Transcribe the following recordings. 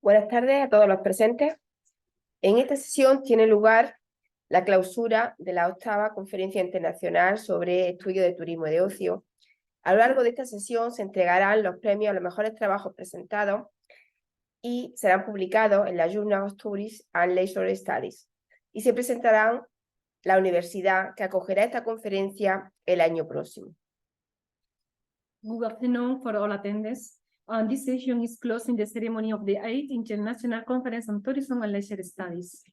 Buenas tardes a todos los presentes. En esta sesión tiene lugar la clausura de la 8ª Conferencia Internacional sobre Estudio de Turismo y de Ocio. A lo largo de esta sesión se entregarán los premios a los mejores trabajos presentados y serán publicados en la Journal of Tourist and Leisure Studies. Y se presentarán la universidad que acogerá esta conferencia el año próximo. Good afternoon for all attendees. This session is closing the ceremony of the 8th International Conference on Tourism and Leisure Studies.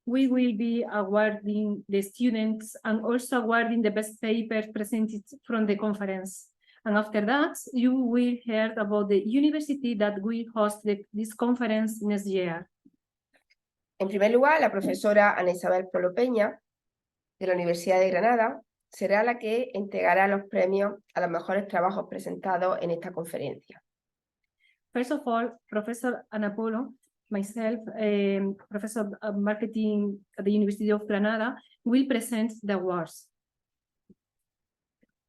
We will be awarding the students and also awarding the best papers presented from the conference. And after that, you will hear about the university that will host this conference next year. En primer lugar, la profesora Ana Isabel Polo Peña, de la Universidad de Granada, será la que entregará los premios a los mejores trabajos presentados en esta conferencia. First of all, Professor Ana Polo, myself, Professor of Marketing at the University of Granada, will present the awards.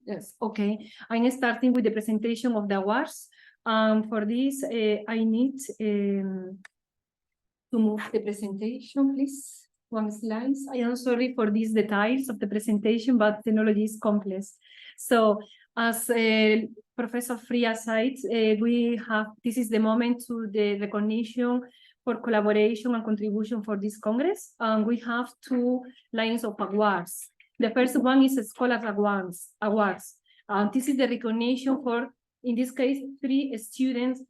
Yes, okay. I'm starting with the presentation of the awards. For this, I need to move the presentation, please. One slide. I am sorry for these details of the presentation, but technology is complex. So, as Professor Fria said, this is the moment to the recognition for collaboration and contribution for this Congress. And we have 2 lines of awards. The first one is Scholars Awards. And this is the recognition for, in this case, 3 students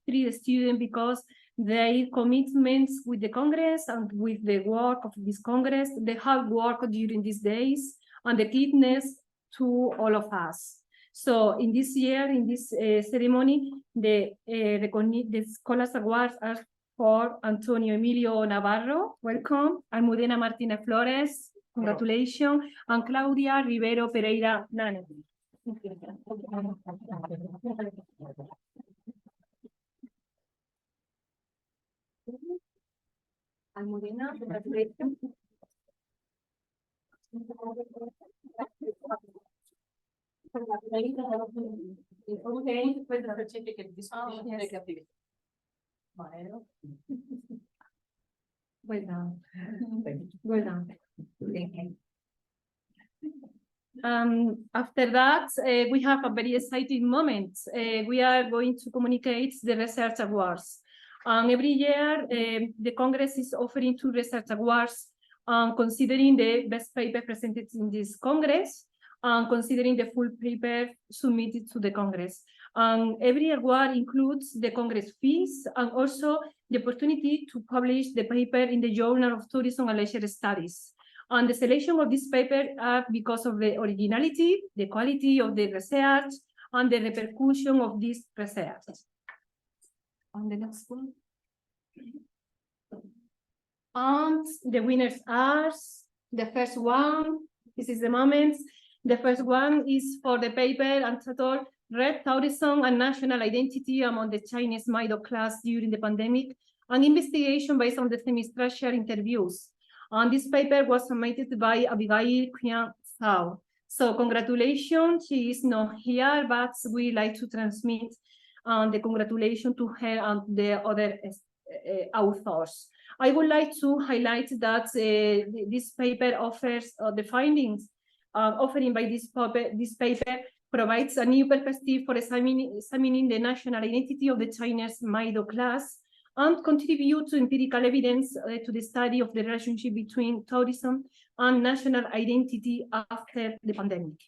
because their commitments with the Congress and with the work of this Congress, the hard work during these days, and the kindness to all of us. So in this year, in this ceremony, the Scholars Awards are for Antonio Emilio Navarro, welcome, Almudena Martinez Flores, congratulations, and Claudia Rivero Pereira Nano. Almudena, congratulations. Okay, with the certificate, this yes. Well done. Well done. Thank you. After that, we have a very exciting moment. We are going to communicate the research awards. Every year, the Congress is offering 2 research awards, considering the best paper presented in this Congress, considering the full paper submitted to the Congress. Every award includes the Congress fees and also the opportunity to publish the paper in the Journal of Tourism and Leisure Studies. And the selection of this paper are because of the originality, the quality of the research, and the repercussion of this research. On the next one. And the winners are the first one. This is the moment. The first one is for the paper entitled Red Tourism and National Identity Among the Chinese Middle Class During the Pandemic, an investigation based on the semi-structured interviews. And this paper was submitted by Abigail Qian Zhao. So congratulations, she is not here, but we like to transmit the congratulations to her and the other authors. I would like to highlight that this paper offers the findings offering by this paper provides a new perspective for examining the national identity of the Chinese middle class and contribute to empirical evidence to the study of the relationship between tourism and national identity after the pandemic.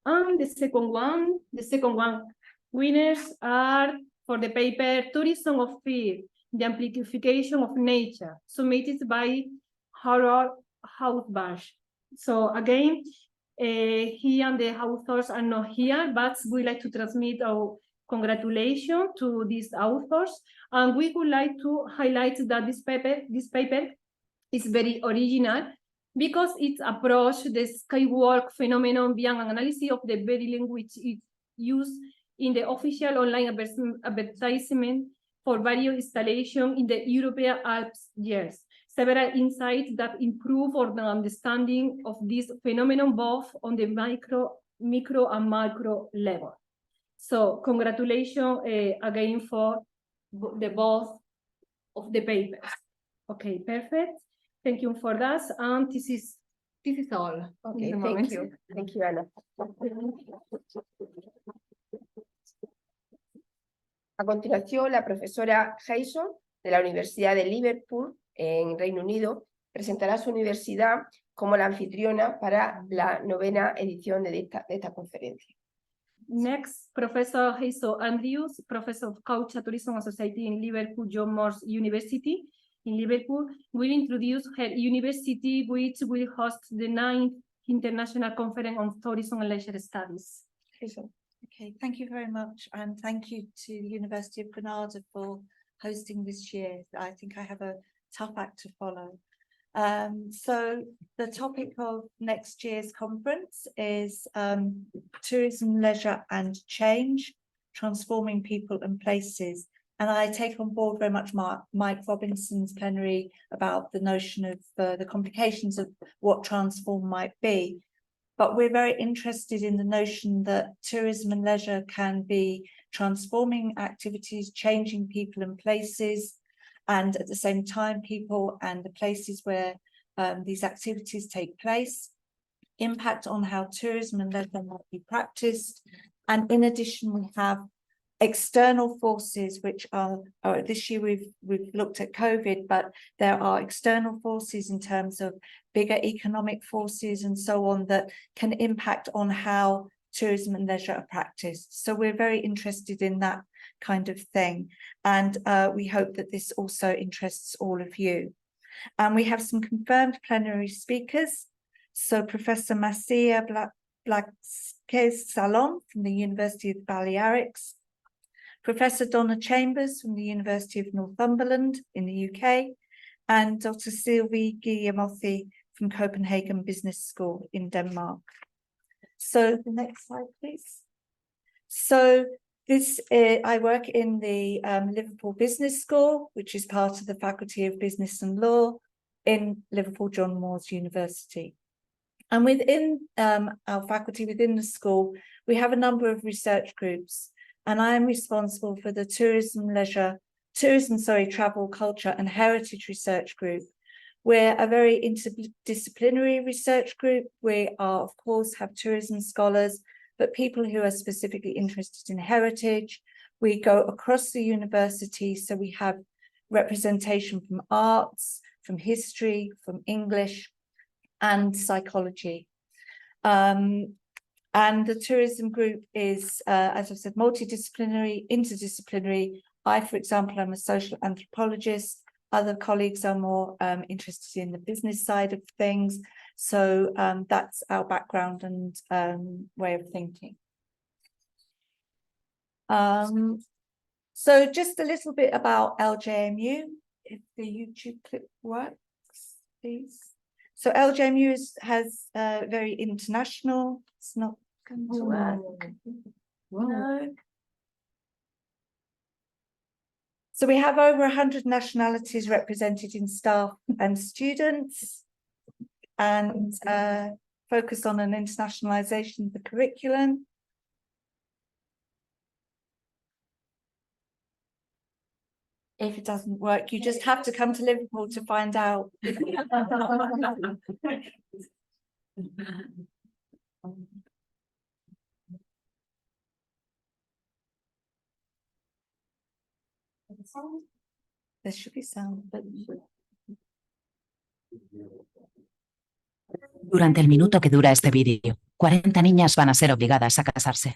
And the second one, winners are for the paper Tourism of Fear, the Amplification of Nature, submitted by Harold Hausbach. So again, he and the authors are not here, but we like to transmit our congratulations to these authors. And we would like to highlight that this paper is very original because it approaches the skywalk phenomenon via an analysis of the body language used in the official online advertisement for various installations in the European Alps years. Several insights that improve our understanding of this phenomenon both on the micro and macro level. So congratulations again for the both of the papers. Okay, perfect. Thank you for that. And this is all. Okay, thank you. Thank you, Ana. A continuación, la profesora Jason, de la Universidad de Liverpool, en Reino Unido, presentará su universidad como la anfitriona para la 9ª edición de esta conferencia. Next, Professor Hazel Andrews, Professor of Culture, Tourism and Society in Liverpool, John Moores University in Liverpool, will introduce her university, which will host the 9th International Conference on Tourism and Leisure Studies. Eso. Okay, thank you very much, and thank you to the University of Granada for hosting this year. I think I have a tough act to follow. So the topic of next year's conference is tourism, leisure and change, transforming people and places. And I take on board very much Mike Robinson's plenary about the notion of the complications of what transform might be. But we're very interested in the notion that tourism and leisure can be transforming activities, changing people and places, and at the same time, people and the places where these activities take place, impact on how tourism and leisure might be practiced. And in addition, we have external forces, which are this year we've looked at COVID, but there are external forces in terms of bigger economic forces and so on that can impact on how tourism and leisure are practiced. So we're very interested in that kind of thing, and we hope that this also interests all of you. And we have some confirmed plenary speakers. So Professor Masia Blakes-Salon from the University of the Balearics, Professor Donna Chambers from the University of Northumberland in the UK, and Dr. Sylvie Guillemothi from Copenhagen Business School in Denmark. So the next slide, please. So this, I work in the Liverpool Business School, which is part of the Faculty of Business and Law in Liverpool John Moores University. And within our faculty, within the school, we have a number of research groups, and I am responsible for the travel, culture and heritage research group. We're a very interdisciplinary research group. We are, of course, have tourism scholars, but people who are specifically interested in heritage. We go across the university, so we have representation from arts, from history, from English, and psychology. And the tourism group is, as I've said, multidisciplinary, interdisciplinary. I, for example, am a social anthropologist. Other colleagues are more interested in the business side of things. So that's our background and way of thinking. So just a little bit about LJMU, if the YouTube clip works, please. So LJMU has very international. It's not going to work. No. So we have over 100 nationalities represented in staff and students, and focus on an internationalization of the curriculum. If it doesn't work, you just have to come to Liverpool to find out. There should be sound, but... Durante el minuto que dura este vídeo, 40 niñas van a ser obligadas a casarse.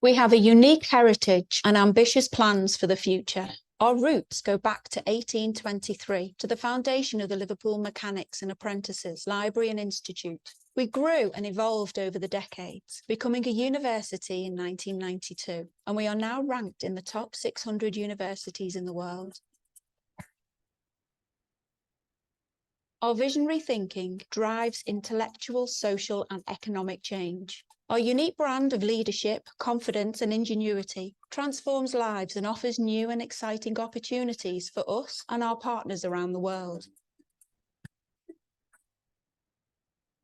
We have a unique heritage and ambitious plans for the future. Our roots go back to 1823, to the foundation of the Liverpool Mechanics and Apprentices Library and Institute. We grew and evolved over the decades, becoming a university in 1992, and we are now ranked in the top 600 universities in the world. Our visionary thinking drives intellectual, social, and economic change. Our unique brand of leadership, confidence, and ingenuity transforms lives and offers new and exciting opportunities for us and our partners around the world.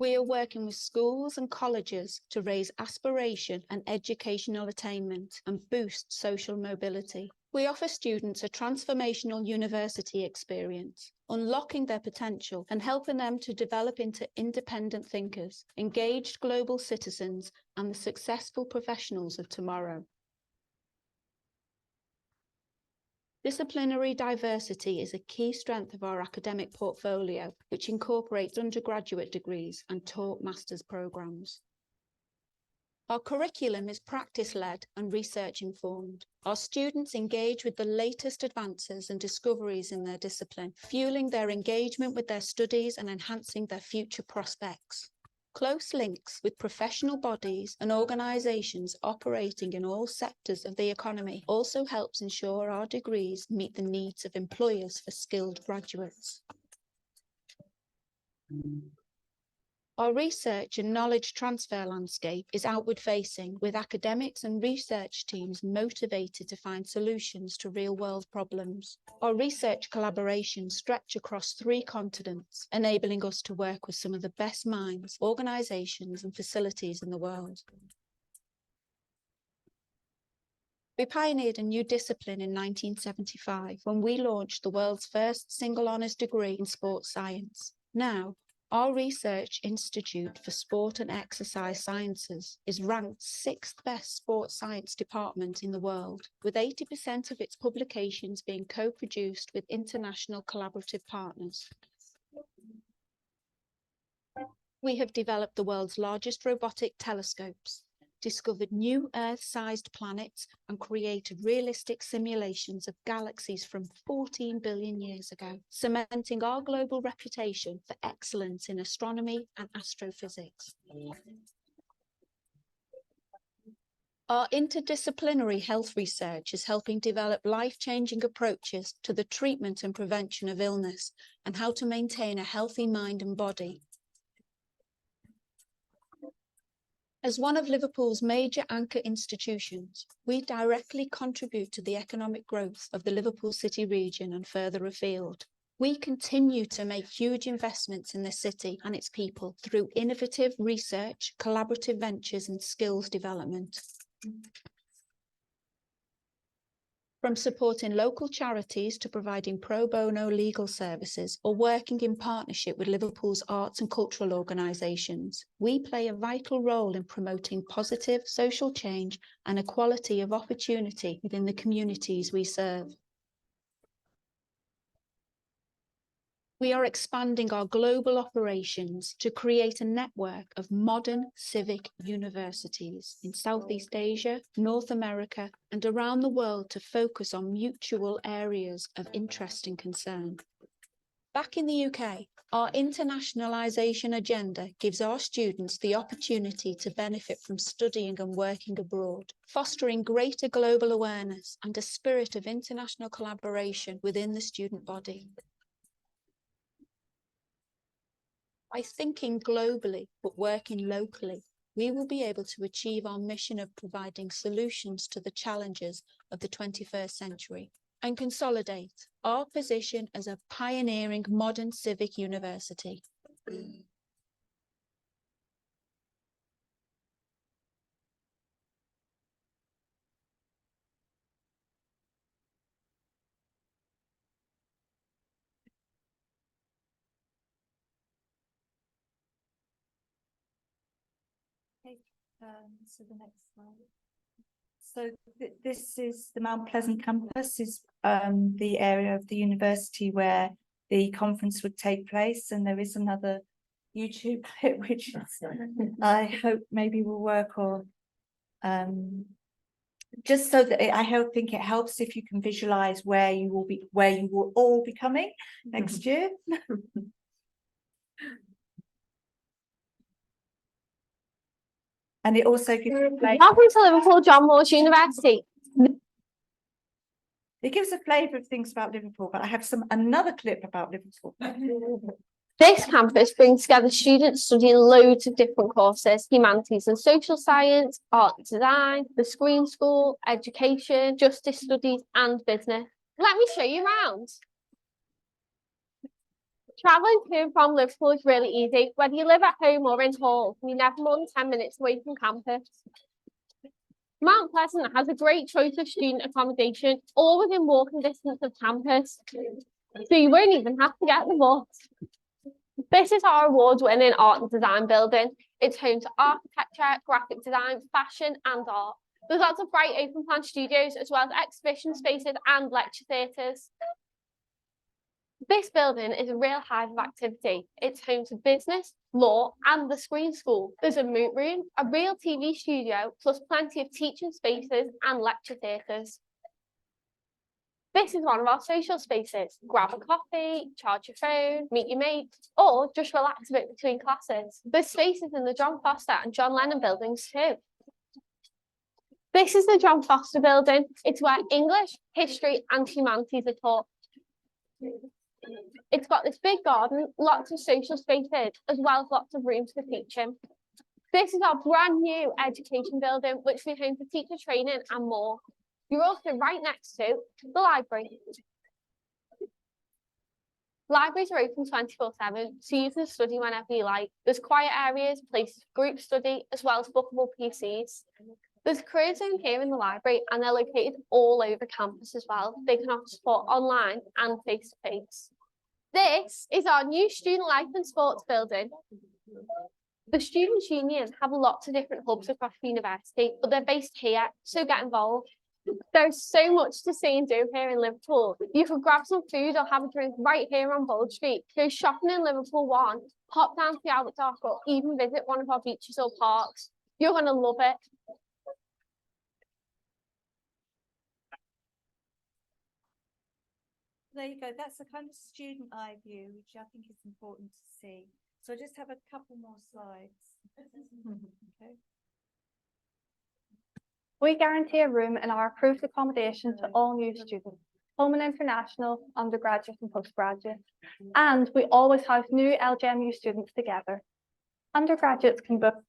We are working with schools and colleges to raise aspiration and educational attainment and boost social mobility. We offer students a transformational university experience, unlocking their potential and helping them to develop into independent thinkers, engaged global citizens, and the successful professionals of tomorrow. Disciplinary diversity is a key strength of our academic portfolio, which incorporates undergraduate degrees and taught master's programs. Our curriculum is practice-led and research-informed. Our students engage with the latest advances and discoveries in their discipline, fueling their engagement with their studies and enhancing their future prospects. Close links with professional bodies and organisations operating in all sectors of the economy also helps ensure our degrees meet the needs of employers for skilled graduates. Our research and knowledge transfer landscape is outward-facing, with academics and research teams motivated to find solutions to real-world problems. Our research collaborations stretch across 3 continents, enabling us to work with some of the best minds, organisations and facilities in the world. We pioneered a new discipline in 1975 when we launched the world's first single honours degree in sports science. Now, our Research Institute for Sport and Exercise Sciences is ranked 6th best sports science department in the world, with 80% of its publications being co-produced with international collaborative partners. We have developed the world's largest robotic telescopes, discovered new Earth-sized planets, and created realistic simulations of galaxies from 14 billion years ago, cementing our global reputation for excellence in astronomy and astrophysics. Our interdisciplinary health research is helping develop life-changing approaches to the treatment and prevention of illness and how to maintain a healthy mind and body. As one of Liverpool's major anchor institutions, we directly contribute to the economic growth of the Liverpool City region and further afield. We continue to make huge investments in the city and its people through innovative research, collaborative ventures and skills development. From supporting local charities to providing pro bono legal services or working in partnership with Liverpool's arts and cultural organisations, we play a vital role in promoting positive social change and equality of opportunity within the communities we serve. We are expanding our global operations to create a network of modern civic universities in Southeast Asia, North America, and around the world to focus on mutual areas of interest and concern. Back in the UK, our internationalisation agenda gives our students the opportunity to benefit from studying and working abroad, fostering greater global awareness and a spirit of international collaboration within the student body. By thinking globally but working locally, we will be able to achieve our mission of providing solutions to the challenges of the 21st century and consolidate our position as a pioneering modern civic university. So the next slide. So this is the Mount Pleasant campus, is the area of the university where the conference would take place, and there is another YouTube clip which I hope maybe will work, or just so that I think it helps if you can visualize where you will all be coming next year. And it also gives a flavour. Welcome to Liverpool John Moores University. It gives a flavour of things about Liverpool, but I have another clip about Liverpool. This campus brings together students studying loads of different courses: humanities and social science, art and design, the screen school, education, justice studies and business. Let me show you around. Travelling to and from Liverpool is really easy. Whether you live at home or in Hull, you're never more than 10 minutes away from campus. Mount Pleasant has a great choice of student accommodation, all within walking distance of campus. So you won't even have to get the bus. This is our award-winning art and design building. It's home to architecture, graphic design, fashion and art. There's lots of bright open plan studios as well as exhibition spaces and lecture theatres. This building is a real hive of activity. It's home to business, law and the screen school. There's a moot room, a real TV studio, plus plenty of teaching spaces and lecture theatres. This is one of our social spaces. Grab a coffee, charge your phone, meet your mates, or just relax a bit between classes. There's spaces in the John Foster and John Lennon buildings too. This is the John Foster building. It's where English, history and humanities are taught. It's got this big garden, lots of social spaces, as well as lots of rooms for teaching. This is our brand new education building, which will be home for teacher training and more. You're also right next to the library. Libraries are open 24/7, so you can study whenever you like. There's quiet areas, places for group study, as well as bookable PCs. There's a career zone here in the library, and they're located all over campus as well. They can offer support online and face-to-face. This is our new student life and sports building. The Students' Union have lots of different hubs across the university, but they're based here, so get involved. There's so much to see and do here in Liverpool. You could grab some food or have a drink right here on Bold Street, go shopping in Liverpool One, pop down to the Albert Dock, or even visit one of our beaches or parks. You're going to love it. There you go. That's the kind of student eye view, which I think is important to see. So I just have a couple more slides. Okay. We guarantee a room in our approved accommodation to all new students, home and international, undergraduate and postgraduate. And we always house new LGMU students together. Undergraduates can book.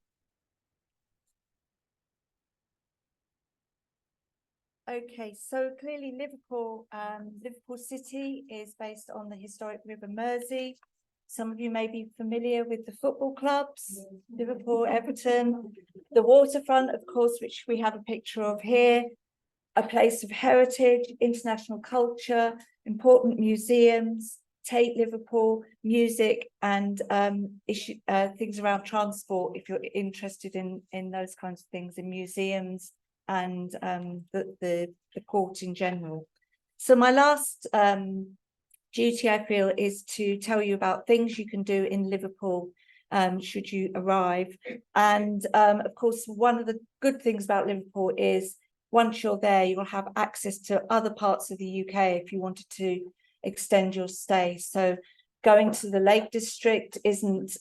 Okay, so clearly Liverpool City is based on the historic River Mersey. Some of you may be familiar with the football clubs, Liverpool, Everton, the waterfront, of course, which we have a picture of here, a place of heritage, international culture, important museums, Tate Liverpool, music, and things around transport, if you're interested in those kinds of things, in museums and the port in general. So my last duty, I feel, is to tell you about things you can do in Liverpool should you arrive. And of course, one of the good things about Liverpool is once you're there, you will have access to other parts of the UK if you wanted to extend your stay. So going to the Lake District isn't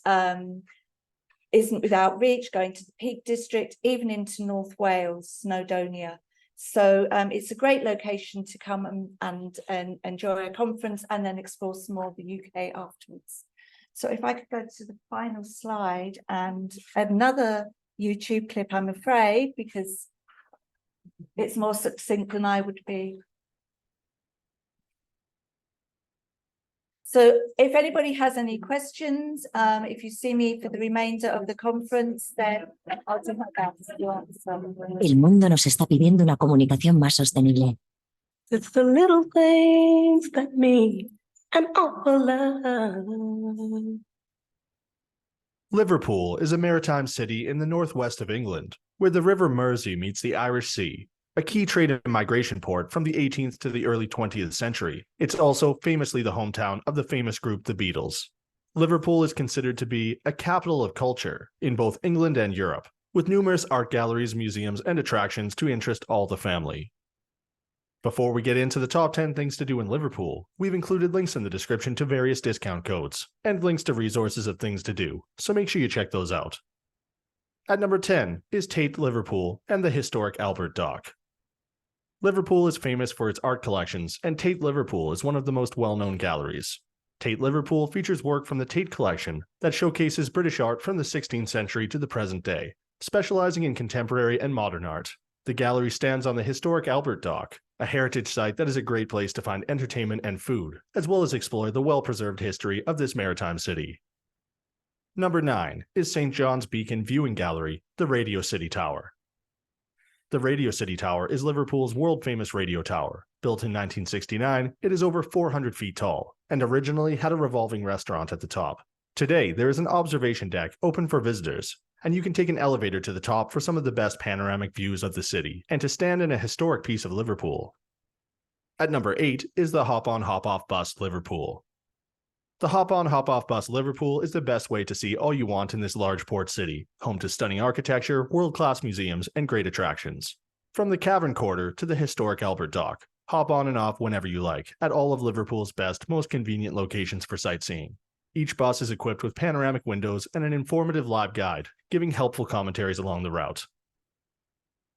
without reach, going to the Peak District, even into North Wales, Snowdonia. So it's a great location to come and enjoy a conference and then explore some more of the UK afterwards. So if I could go to the final slide, and another YouTube clip, I'm afraid, because it's more succinct than I would be. So if anybody has any questions, if you see me for the remainder of the conference, then I'll do my best to answer. El mundo nos está pidiendo una comunicación más sostenible. It's the little things that mean an awful lot. Liverpool is a maritime city in the northwest of England, where the River Mersey meets the Irish Sea, a key trade and migration port from the 18th to the early 20th century. It's also famously the hometown of the famous group The Beatles. Liverpool is considered to be a capital of culture in both England and Europe, with numerous art galleries, museums, and attractions to interest all the family. Before we get into the top 10 things to do in Liverpool, we've included links in the description to various discount codes, and links to resources of things to do, so make sure you check those out. At number 10 is Tate Liverpool and the historic Albert Dock. Liverpool is famous for its art collections, and Tate Liverpool is one of the most well-known galleries. Tate Liverpool features work from the Tate collection that showcases British art from the 16th century to the present day, specializing in contemporary and modern art. The gallery stands on the historic Albert Dock, a heritage site that is a great place to find entertainment and food, as well as explore the well-preserved history of this maritime city. Number 9 is St. John's Beacon Viewing Gallery, the Radio City Tower. The Radio City Tower is Liverpool's world-famous radio tower. Built in 1969, it is over 400 feet tall, and originally had a revolving restaurant at the top. Today, there is an observation deck open for visitors, and you can take an elevator to the top for some of the best panoramic views of the city, and to stand in a historic piece of Liverpool. At number 8 is the Hop-on Hop-off Bus Liverpool. The Hop-on Hop-off Bus Liverpool is the best way to see all you want in this large port city, home to stunning architecture, world-class museums, and great attractions. From the Cavern Quarter to the historic Albert Dock, hop on and off whenever you like, at all of Liverpool's best, most convenient locations for sightseeing. Each bus is equipped with panoramic windows and an informative live guide, giving helpful commentaries along the route.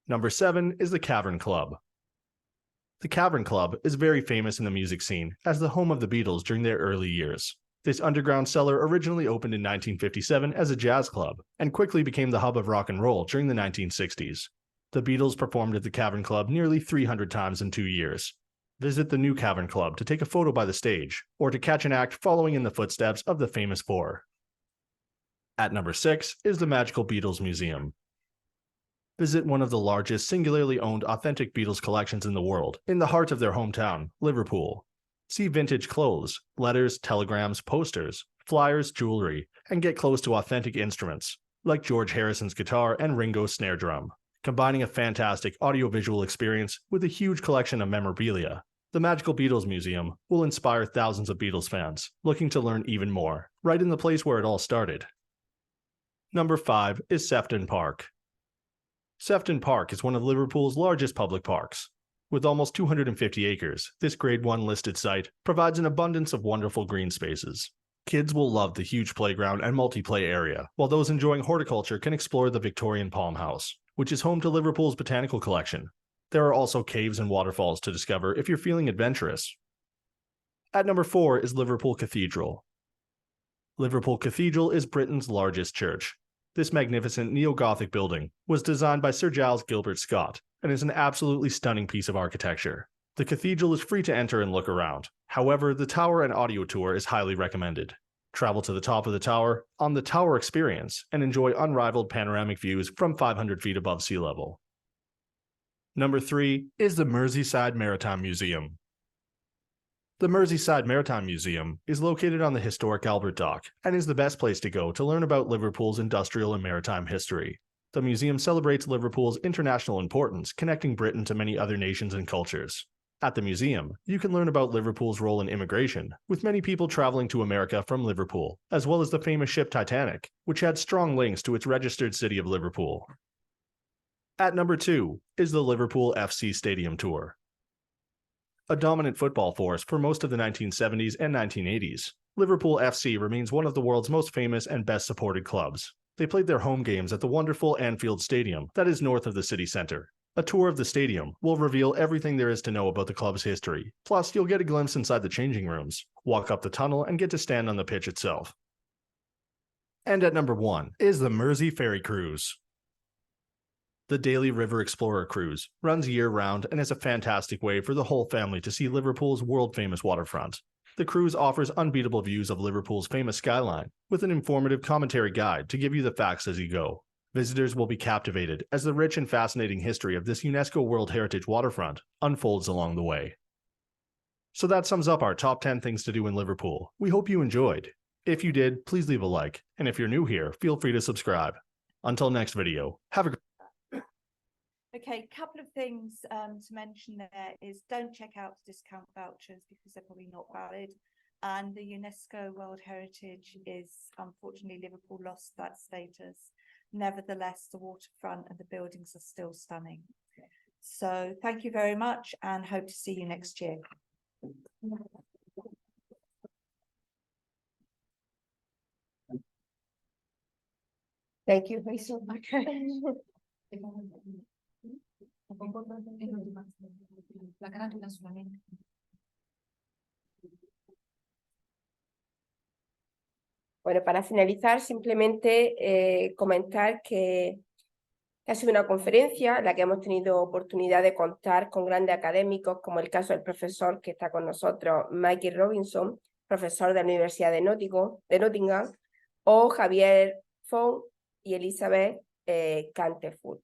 Number 7 is the Cavern Club. The Cavern Club is very famous in the music scene as the home of the Beatles during their early years. This underground cellar originally opened in 1957 as a jazz club and quickly became the hub of rock and roll during the 1960s. The Beatles performed at the Cavern Club nearly 300 times in 2 years. Visit the new Cavern Club to take a photo by the stage or to catch an act following in the footsteps of the famous four. At number 6 is the Magical Beatles Museum. Visit one of the largest singularly owned authentic Beatles collections in the world, in the heart of their hometown, Liverpool. See vintage clothes, letters, telegrams, posters, flyers, jewelry, and get close to authentic instruments, like George Harrison's guitar and Ringo's snare drum. Combining a fantastic audiovisual experience with a huge collection of memorabilia, the Magical Beatles Museum will inspire thousands of Beatles fans looking to learn even more, right in the place where it all started. Number 5 is Sefton Park. Sefton Park is one of Liverpool's largest public parks. With almost 250 acres, this Grade 1 listed site provides an abundance of wonderful green spaces. Kids will love the huge playground and multiplay area, while those enjoying horticulture can explore the Victorian Palm House, which is home to Liverpool's botanical collection. There are also caves and waterfalls to discover if you're feeling adventurous. At number 4 is Liverpool Cathedral. Liverpool Cathedral is Britain's largest church. This magnificent neo-Gothic building was designed by Sir Giles Gilbert Scott and is an absolutely stunning piece of architecture. The cathedral is free to enter and look around. However, the tower and audio tour is highly recommended. Travel to the top of the tower on the Tower Experience and enjoy unrivaled panoramic views from 500 feet above sea level. Number 3 is the Merseyside Maritime Museum. The Merseyside Maritime Museum is located on the historic Albert Dock and is the best place to go to learn about Liverpool's industrial and maritime history. The museum celebrates Liverpool's international importance, connecting Britain to many other nations and cultures. At the museum, you can learn about Liverpool's role in immigration, with many people traveling to America from Liverpool, as well as the famous ship Titanic, which had strong links to its registered city of Liverpool. At number 2 is the Liverpool FC Stadium Tour. A dominant football force for most of the 1970s and 1980s, Liverpool FC remains one of the world's most famous and best supported clubs. They played their home games at the wonderful Anfield Stadium that is north of the city centre. A tour of the stadium will reveal everything there is to know about the club's history. Plus, you'll get a glimpse inside the changing rooms, walk up the tunnel, and get to stand on the pitch itself. And at number 1 is the Mersey Ferry Cruise. The Daily River Explorer Cruise runs year-round and is a fantastic way for the whole family to see Liverpool's world-famous waterfront. The cruise offers unbeatable views of Liverpool's famous skyline, with an informative commentary guide to give you the facts as you go. Visitors will be captivated as the rich and fascinating history of this UNESCO World Heritage waterfront unfolds along the way. So that sums up our top 10 things to do in Liverpool. We hope you enjoyed. If you did, please leave a like, and if you're new here, feel free to subscribe. Until next video, have a great Okay, a couple of things to mention there is don't check out discount vouchers because they're probably not valid. And the UNESCO World Heritage is, unfortunately, Liverpool lost that status. Nevertheless, the waterfront and the buildings are still stunning. So thank you very much and hope to see you next year. Thank you, Hazel. Bueno, para finalizar, simplemente comentar que Ha sido una conferencia en la que hemos tenido oportunidad de contar con grandes académicos, como el caso del profesor que está con nosotros, Michael Robinson, profesor de la Universidad de Nottingham, o Javier Font y Elizabeth Canterford.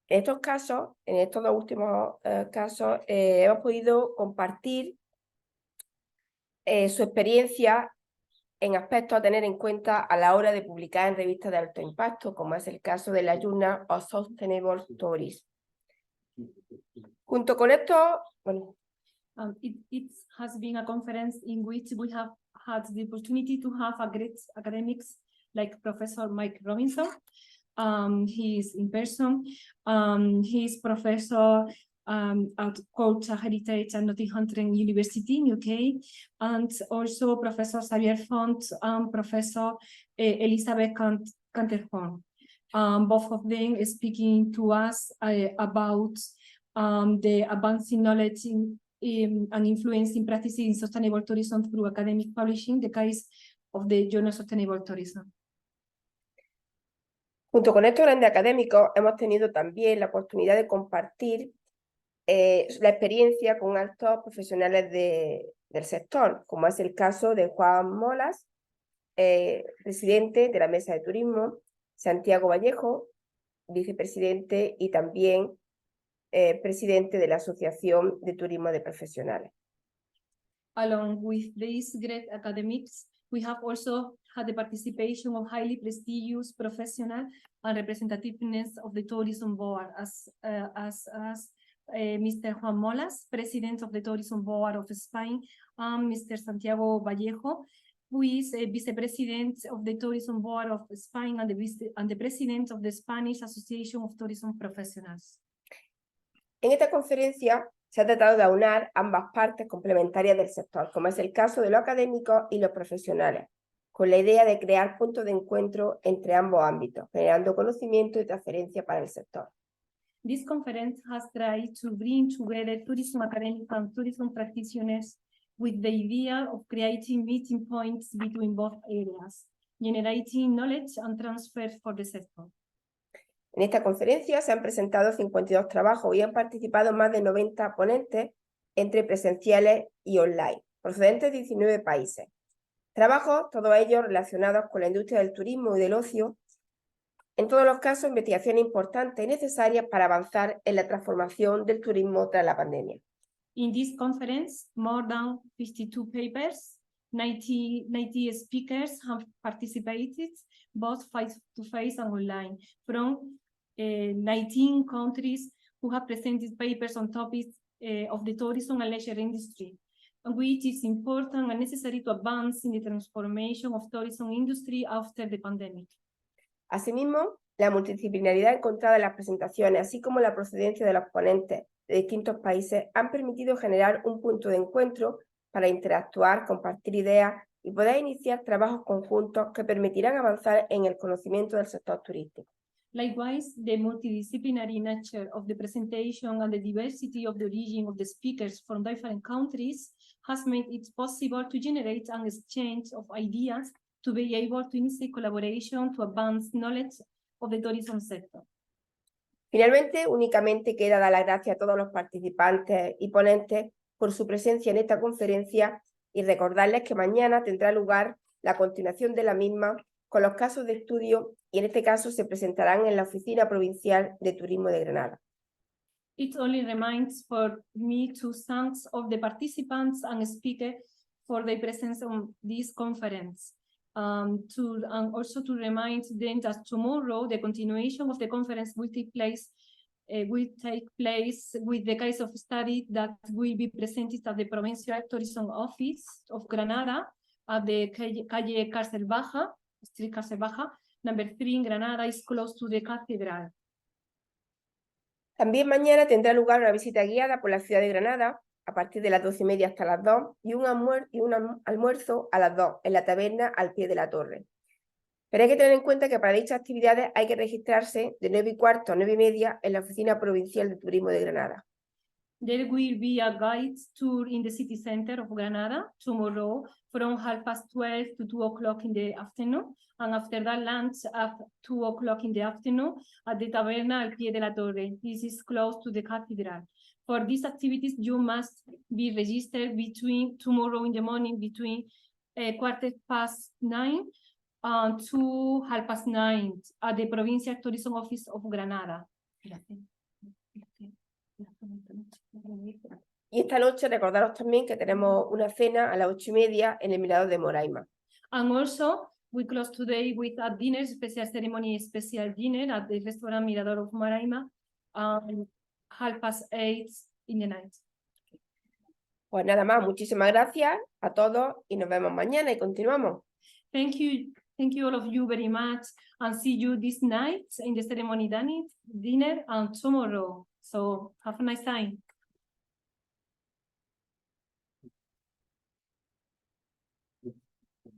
En estos casos, en estos dos últimos casos, hemos podido compartir su experiencia en aspectos a tener en cuenta a la hora de publicar en revistas de alto impacto, como es el caso de la Journal of Sustainable Tourism. Junto con esto, bueno, It has been a conference in which we have had the opportunity to have a great academics like Professor Mike Robinson. He is in person. He is professor at Culture Heritage at Nottingham University in UK, and also Professor Xavier Font and Professor Elizabeth Canterhorn. Both of them speaking to us about the advancing knowledge and influencing practices in sustainable tourism through academic publishing, the case of the Journal of Sustainable Tourism. junto con estos grandes académicos, hemos tenido también la oportunidad de compartir la experiencia con altos profesionales del sector, como es el caso de Juan Molas, presidente de la Mesa de Turismo, Santiago Vallejo, vicepresidente y también presidente de la Asociación de Turismo de Profesionales. Along with these great academics, we have also had the participation of highly prestigious professional and representativeness of the tourism board as Mr. Juan Molas, president of the tourism board of Spain, and Mr. Santiago Vallejo, who is a vice-president of the tourism board of Spain and the president of the Spanish Association of Tourism Professionals. En esta conferencia se ha tratado de aunar ambas partes complementarias del sector, como es el caso de los académicos y los profesionales, con la idea de crear puntos de encuentro entre ambos ámbitos, generando conocimiento y transferencia para el sector. This conference has tried to bring together tourism academics and tourism practitioners with the idea of creating meeting points between both areas, generating knowledge and transfer for the sector. En esta conferencia se han presentado 52 trabajos y han participado más de 90 ponentes entre presenciales y online, procedentes de 19 países. Trabajos, todos ellos relacionados con la industria del turismo y del ocio. En todos los casos, investigaciones importantes y necesarias para avanzar en la transformación del turismo tras la pandemia. In this conference, more than 52 papers, 90 speakers have participated, both face-to-face and online, from 19 countries who have presented papers on topics of the tourism and leisure industry, which is important and necessary to advance in the transformation of tourism industry after the pandemic. Asimismo, la multidisciplinaridad encontrada en las presentaciones, así como la procedencia de los ponentes de distintos países, han permitido generar un punto de encuentro para interactuar, compartir ideas y poder iniciar trabajos conjuntos que permitirán avanzar en el conocimiento del sector turístico. Likewise, the multidisciplinary nature of the presentation and the diversity of the origin of the speakers from different countries has made it possible to generate an exchange of ideas to be able to initiate collaboration to advance knowledge of the tourism sector. Finalmente, únicamente queda dar las gracias a todos los participantes y ponentes por su presencia en esta conferencia y recordarles que mañana tendrá lugar la continuación de la misma con los casos de estudio y en este caso se presentarán en la Oficina Provincial de Turismo de Granada. It only remains for me to thank of the participants and speakers for their presence on this conference. And also to remind them that tomorrow the continuation of the conference will take place with the case of study that will be presented at the Provincial Tourism Office of Granada at the calle Cárcel Baja, Street Cárcel Baja, number 3 in Granada, is close to the cathedral. También mañana tendrá lugar una visita guiada por la ciudad de Granada a partir de las 12:30 hasta las 2 y un almuerzo a las 2 en la taberna al pie de la torre. Pero hay que tener en cuenta que para dichas actividades hay que registrarse de 9:15 a 9:30 en la Oficina Provincial de Turismo de Granada. There will be a guide tour in the city center of Granada tomorrow from 12:30 to 2 o'clock in the afternoon. And after that, lunch at 2 o'clock in the afternoon at the Taberna al Pie de la Torre. This is close to the cathedral. For these activities, you must be registered between tomorrow in the morning between 9:15 to 9:30 at the Provincial Tourism Office of Granada. Y esta noche recordaros también que tenemos una cena a las 8:30 en el Mirador de Moraima. And also, we close today with a dinner, special ceremony, special dinner at the restaurant Mirador of Moraima, 8:30 in the night. Pues nada más, muchísimas gracias a todos y nos vemos mañana y continuamos. Thank you all of you very much, and see you this night in the ceremony dinner and tomorrow. So have a nice time.